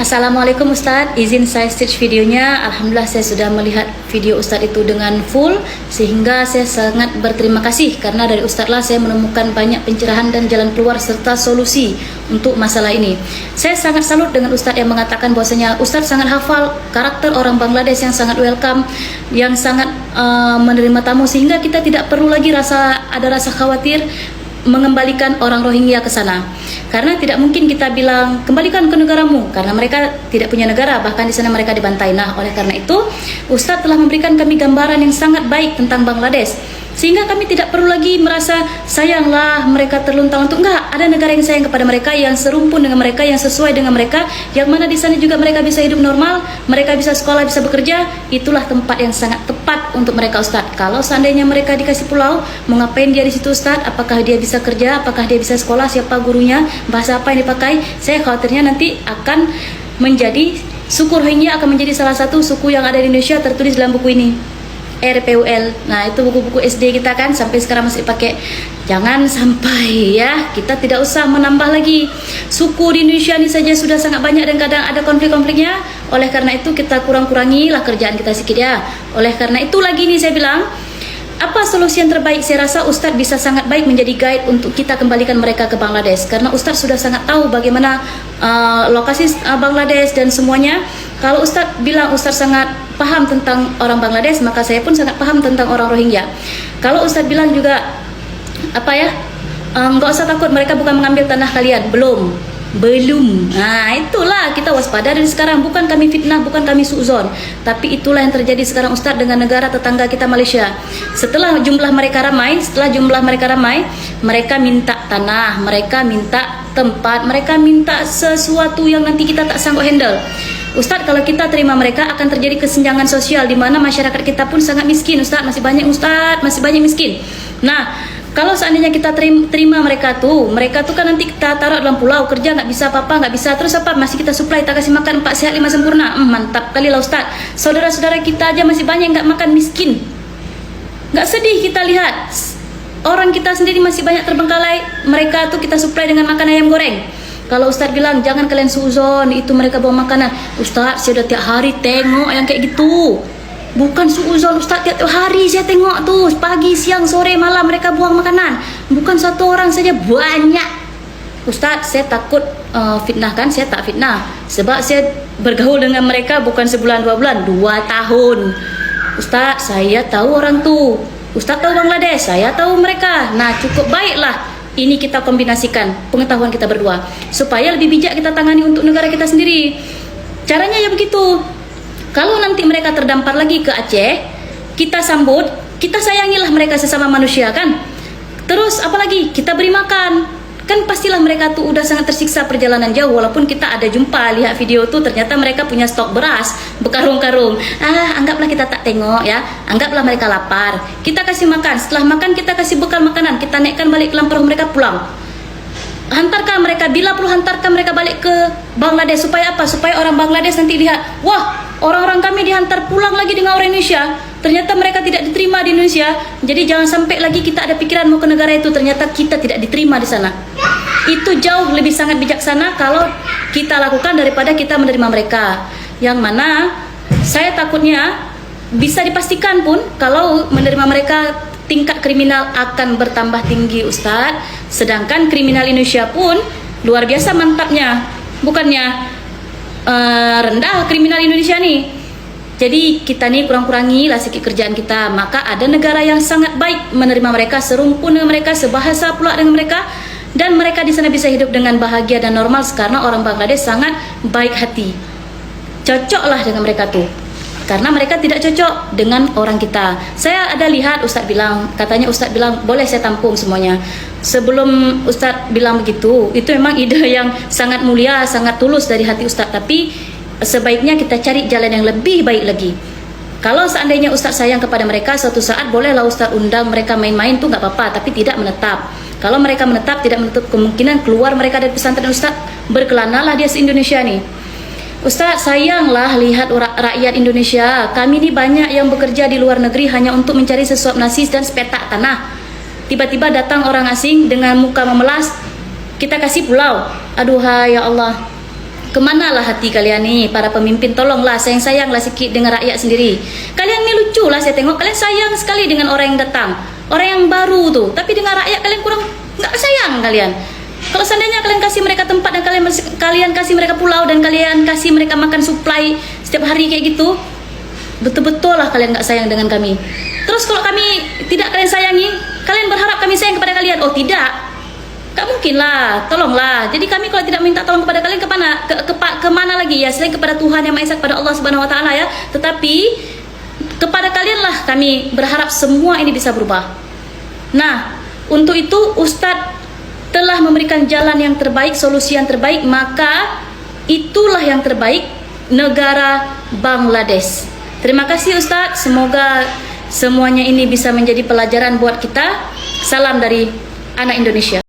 Assalamualaikum Ustadz, izin saya stitch videonya. Alhamdulillah saya sudah melihat video Ustadz itu dengan full, sehingga saya sangat berterima kasih karena dari Ustadz lah saya menemukan banyak pencerahan dan jalan keluar serta solusi untuk masalah ini. Saya sangat salut dengan Ustadz yang mengatakan bahwasanya Ustadz sangat hafal karakter orang Bangladesh yang sangat welcome, yang sangat menerima tamu, sehingga kita tidak perlu lagi ada rasa khawatir mengembalikan orang Rohingya ke sana. Karena tidak mungkin kita bilang kembalikan ke negaramu, karena mereka tidak punya negara, bahkan di sana mereka dibantai. Nah, oleh karena itu Ustadz telah memberikan kami gambaran yang sangat baik tentang Bangladesh, sehingga kami tidak perlu lagi merasa sayanglah mereka terluntang-luntung. Enggak, ada negara yang sayang kepada mereka, yang serumpun dengan mereka, yang sesuai dengan mereka, yang mana di sana juga mereka bisa hidup normal, mereka bisa sekolah, bisa bekerja. Itulah tempat yang sangat tepat untuk mereka, Ustadz. Kalau seandainya mereka dikasih pulau, mau ngapain dia di situ, Ustadz? Apakah dia bisa kerja? Apakah dia bisa sekolah? Siapa gurunya? Bahasa apa yang dipakai? Saya khawatirnya nanti akan menjadi suku Rohingya akan menjadi salah satu suku yang ada di Indonesia tertulis dalam buku ini. RPUL. Nah, itu buku-buku SD kita kan sampai sekarang masih pakai. Jangan sampai ya, kita tidak usah menambah lagi. Suku di Indonesia ini saja sudah sangat banyak dan kadang ada konflik-konfliknya. Oleh karena itu kita kurang-kurangilah kerjaan kita sedikit ya. Oleh karena itu lagi nih saya bilang, apa solusi yang terbaik? Saya rasa Ustadz bisa sangat baik menjadi guide untuk kita kembalikan mereka ke Bangladesh, karena Ustadz sudah sangat tahu bagaimana lokasi Bangladesh dan semuanya. Kalau Ustadz bilang Ustadz sangat paham tentang orang Bangladesh, maka saya pun sangat paham tentang orang Rohingya. Kalau Ustadz bilang juga nggak usah takut, mereka bukan mengambil tanah kalian, belum. Nah, itulah kita waspada dari sekarang. Bukan kami fitnah, bukan kami suuzon, tapi itulah yang terjadi sekarang Ustadz dengan negara tetangga kita Malaysia. Setelah jumlah mereka ramai, mereka minta tanah, mereka minta tempat, mereka minta sesuatu yang nanti kita tak sanggup handle. Ustadz, kalau kita terima mereka akan terjadi kesenjangan sosial, di mana masyarakat kita pun sangat miskin. Ustadz, masih banyak miskin. Nah, kalau seandainya kita terima mereka tuh kan nanti kita taruh dalam pulau, kerja nggak bisa apa-apa, nggak bisa, terus apa? Masih kita supply, kita kasih makan 4 sehat 5 sempurna. Mantap kali lah Ustadz. Saudara-saudara kita aja masih banyak yang nggak makan, miskin. Nggak sedih kita lihat orang kita sendiri masih banyak terbengkalai, mereka tuh kita supply dengan makan ayam goreng. Kalau Ustadz bilang jangan kalian suuzon, itu mereka bawa makanan. Ustadz, saya udah tiap hari tengok yang kayak gitu. Bukan suuzon Ustadz, tiap hari saya tengok tuh, pagi, siang, sore, malam mereka buang makanan. Bukan satu orang saja, banyak. Ustadz, saya takut fitnah kan? Saya tak fitnah, sebab saya bergaul dengan mereka bukan sebulan 2 bulan, 2 tahun. Ustadz, saya tahu orang tuh. Ustadz tahu Bangladesh, saya tahu mereka. Nah, cukup baiklah ini kita kombinasikan pengetahuan kita berdua supaya lebih bijak kita tangani untuk negara kita sendiri. Caranya ya begitu. Kalau nanti mereka terdampar lagi ke Aceh, kita sambut, kita sayangilah mereka sesama manusia kan. Terus apalagi kita beri makan. Kan pastilah mereka tuh udah sangat tersiksa perjalanan jauh, walaupun kita ada jumpa lihat video tuh ternyata mereka punya stok beras berkarung-karung. Anggaplah kita tak tengok ya, anggaplah mereka lapar, kita kasih makan, setelah makan kita kasih bekal makanan, kita naikkan balik ke dalam perahu mereka pulang. Hantarkan mereka, bila perlu hantarkan mereka balik ke Bangladesh. Supaya apa? Supaya orang Bangladesh nanti lihat, wah, orang-orang kami dihantar pulang lagi dengan orang Indonesia, ternyata mereka tidak diterima di Indonesia. Jadi jangan sampai lagi kita ada pikiran mau ke negara itu, ternyata kita tidak diterima di sana. Itu jauh lebih sangat bijaksana kalau kita lakukan daripada kita menerima mereka. Yang mana saya takutnya bisa dipastikan pun kalau menerima mereka tingkat kriminal akan bertambah tinggi Ustadz. Sedangkan kriminal Indonesia pun luar biasa mantapnya, bukannya rendah kriminal Indonesia nih. Jadi kita nih kurang-kurangi lah sedikit kerjaan kita. Maka ada negara yang sangat baik menerima mereka, serumpun dengan mereka, sebahasa pula dengan mereka, dan mereka di sana bisa hidup dengan bahagia dan normal karena orang Bangladesh sangat baik hati. Cocoklah dengan mereka tuh, karena mereka tidak cocok dengan orang kita. Saya ada lihat Ustadz bilang, katanya Ustadz bilang boleh saya tampung semuanya. Sebelum Ustadz bilang begitu, itu memang ide yang sangat mulia, sangat tulus dari hati Ustadz. Tapi sebaiknya kita cari jalan yang lebih baik lagi. Kalau seandainya Ustadz sayang kepada mereka, suatu saat bolehlah Ustadz undang mereka main-main tuh nggak apa-apa, tapi tidak menetap. Kalau mereka menetap, tidak menutup kemungkinan keluar mereka dari pesantren Ustadz, berkelanalah dia se-Indonesia nih. Ustadz, sayanglah lihat rakyat Indonesia. Kami ini banyak yang bekerja di luar negeri hanya untuk mencari sesuap nasi dan sepetak tanah. Tiba-tiba datang orang asing dengan muka memelas, kita kasih pulau. Aduhai ya Allah, Kemanalah hati kalian nih, para pemimpin? Tolonglah, sayang-sayanglah sikit dengan rakyat sendiri. Kalian ni lucu lah, saya tengok kalian sayang sekali dengan orang yang datang, orang yang baru tuh. Tapi dengan rakyat kalian kurang, nggak sayang kalian. Kalau seandainya kalian kasih mereka tempat dan kalian kasih mereka pulau dan kalian kasih mereka makan supply setiap hari kayak gitu, betul-betul lah kalian nggak sayang dengan kami. Terus kalau kami tidak kalian sayangi, kalian berharap kami sayang kepada kalian? Oh tidak. Gak mungkin lah, tolonglah. Jadi kami kalau tidak minta tolong kepada kalian kemana lagi ya, selain kepada Tuhan Yang Maha Esa, kepada Allah Subhanahu Wa Taala ya. Tetapi kepada kalian lah kami berharap semua ini bisa berubah. Nah, untuk itu Ustadz telah memberikan jalan yang terbaik, solusi yang terbaik, maka itulah yang terbaik, negara Bangladesh. Terima kasih Ustadz, semoga semuanya ini bisa menjadi pelajaran buat kita. Salam dari anak Indonesia.